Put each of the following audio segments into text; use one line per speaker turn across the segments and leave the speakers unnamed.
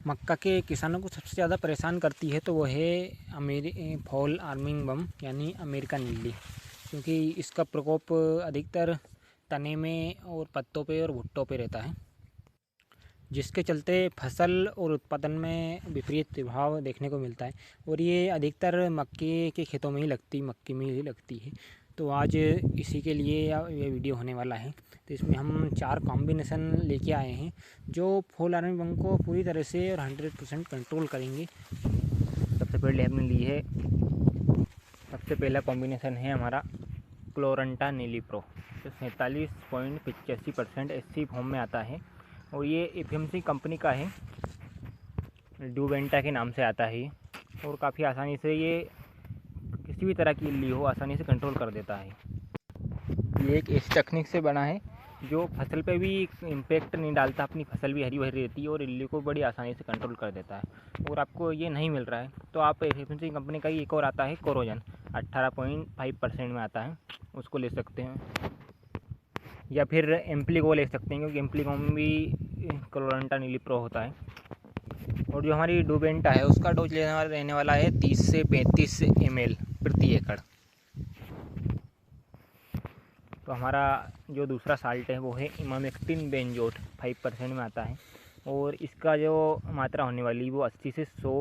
मक्का के किसानों को सबसे ज़्यादा परेशान करती है तो वो है फॉल आर्मिंग बम यानी अमेरिकन इल्ली, क्योंकि इसका प्रकोप अधिकतर तने में और पत्तों पे और भुट्टों पे रहता है, जिसके चलते फसल और उत्पादन में विपरीत प्रभाव देखने को मिलता है। और ये अधिकतर मक्के के खेतों में ही मक्की में ही लगती है। तो आज इसी के लिए ये वीडियो होने वाला है। तो इसमें हम 4 कॉम्बिनेशन लेके आए हैं जो फॉल आर्मिंग बम को पूरी तरह से और 100% कंट्रोल करेंगे। सबसे पहले हमने ली है, सबसे पहला कॉम्बिनेशन है हमारा क्लोरंटा नीलीप्रो, जो 47.85% SC फॉर्म में आता है और ये FMC कंपनी का है, ड्यूवेंटा के नाम से आता है और काफ़ी आसानी से ये किसी भी तरह की इल्ली हो आसानी से कंट्रोल कर देता है। ये एक ऐसी तकनीक से बना है जो फसल पे भी इम्पेक्ट नहीं डालता, अपनी फसल भी हरी भरी रहती है और इल्ली को बड़ी आसानी से कंट्रोल कर देता है। और आपको ये नहीं मिल रहा है तो आप FMC कंपनी का ही एक और आता है कोरोजन, 18.5% में आता है, उसको ले सकते हैं, या फिर एम्प्लीगो ले सकते हैं क्योंकि एम्प्लीगो में भी क्लोरंटा नीलीप्रो होता है। और जो हमारी ड्यूवेंटा है उसका डोज रहने वाला है 30 से 35 ml प्रति एकड़। तो हमारा जो दूसरा साल्ट है वो है इमामेक्टिन बेंजोट, 5% में आता है और इसका जो मात्रा होने वाली वो 80 से 100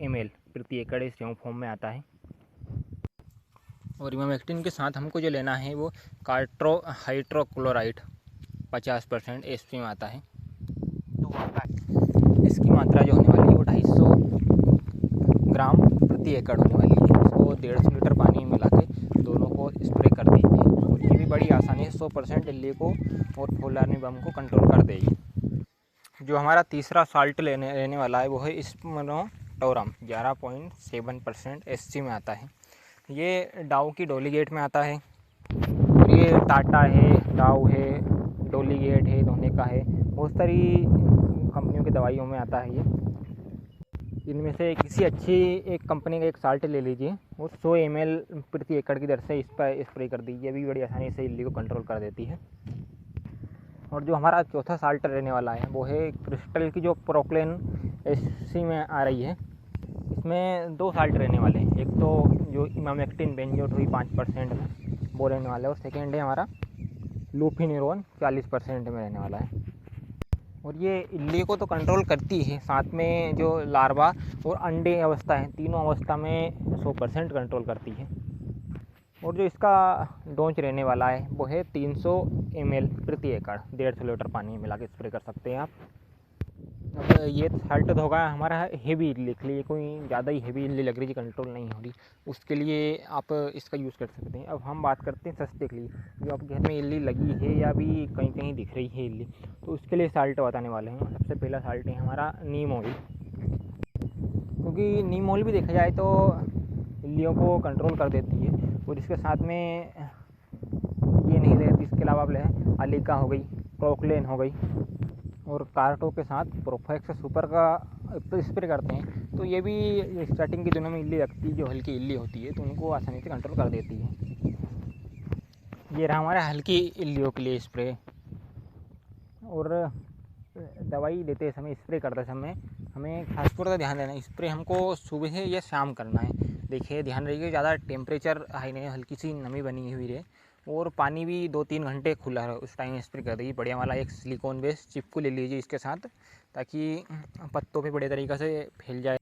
ml प्रति एकड़ इस फॉर्म में आता है। और इमामेक्टिन के साथ हमको जो लेना है वो हाइड्रोक्लोराइड 50% SC में आता है। इसकी मात्रा जो होने वाली है वो 250 ग्राम प्रति एकड़ होने वाली है। इसको 150 लीटर पानी में मिला के दोनों को स्प्रे कर दीजिए और ये भी बड़ी आसानी से 100% इल्ली को और फॉल आर्मिंग बम को कंट्रोल कर देगी। जो हमारा तीसरा साल्ट लेने वाला है वो है स्पिनोटोरम, 11.7% SC में आता है। ये डाउ की डोलीगेट में आता है और ये टाटा है, डाउ है, डोलीगेट है, धोने का है, बहुत सारी कंपनियों की दवाइयों में आता है। ये इनमें से किसी अच्छी एक कंपनी का एक साल्ट ले लीजिए और 100 ml प्रति एकड़ की दर से इस पर स्प्रे कर दीजिए, भी बड़ी आसानी से इल्ली को कंट्रोल कर देती है। और जो हमारा चौथा साल्ट रहने वाला है वो है क्रिस्टल की जो प्रोक्लेन SC में आ रही है। इसमें 2 साल्ट रहने वाले हैं, एक तो जो इमामेक्टिन बेंजोट हुई 5% में वो रहने वाला है और सेकेंड है हमारा लूफिनिरोन 40% में रहने वाला है। और ये इल्ली को तो कंट्रोल करती है, साथ में जो लार्वा और अंडे अवस्था है तीनों अवस्था में 100% कंट्रोल करती है। और जो इसका डोज रहने वाला है वो है 300 ml प्रति एकड़, 150 लीटर पानी में मिला के स्प्रे कर सकते हैं आप। अब ये साल्ट तो होगा हमारा हेवी इल्ली के लिए, कोई ज़्यादा ही हेवी इल्ली लग रही है, कंट्रोल नहीं हो रही, उसके लिए आप इसका यूज़ कर सकते हैं। अब हम बात करते हैं सस्ते के लिए, जो आपके घर में इल्ली लगी है या भी कहीं कहीं दिख रही है इल्ली, तो उसके लिए साल्ट बताने वाले हैं। सबसे पहला साल्ट है हमारा नीम ऑयल, क्योंकि नीम ऑयल भी देखा जाए तो इल्लियों को कंट्रोल कर देती है। और इसके साथ में ये नहीं रहती, इसके अलावा आप लें अलीका हो गई, प्रोक्लेन हो गई और कार्टो के साथ प्रोफेक्स सुपर का स्प्रे करते हैं, तो ये भी स्टार्टिंग के दिनों में इल्ली लगती है, जो हल्की इल्ली होती है तो उनको आसानी से कंट्रोल कर देती है। ये रहा हमारा हल्की इल्लियों के लिए स्प्रे। और दवाई देते समय, स्प्रे करते समय हमें खासतौर पर ध्यान देना है, स्प्रे हमको सुबह या शाम करना है। देखिए ध्यान रखिए ज़्यादा टेम्परेचर हाई नहीं, हल्की सी नमी बनी हुई रहे और पानी भी 2-3 घंटे खुला रहे, उस टाइम स्प्रे कर दीजिए। बढ़िया वाला एक सिलिकॉन बेस्ड चिपकू ले लीजिए इसके साथ, ताकि पत्तों पे बढ़िया तरीक़े से फैल जाए।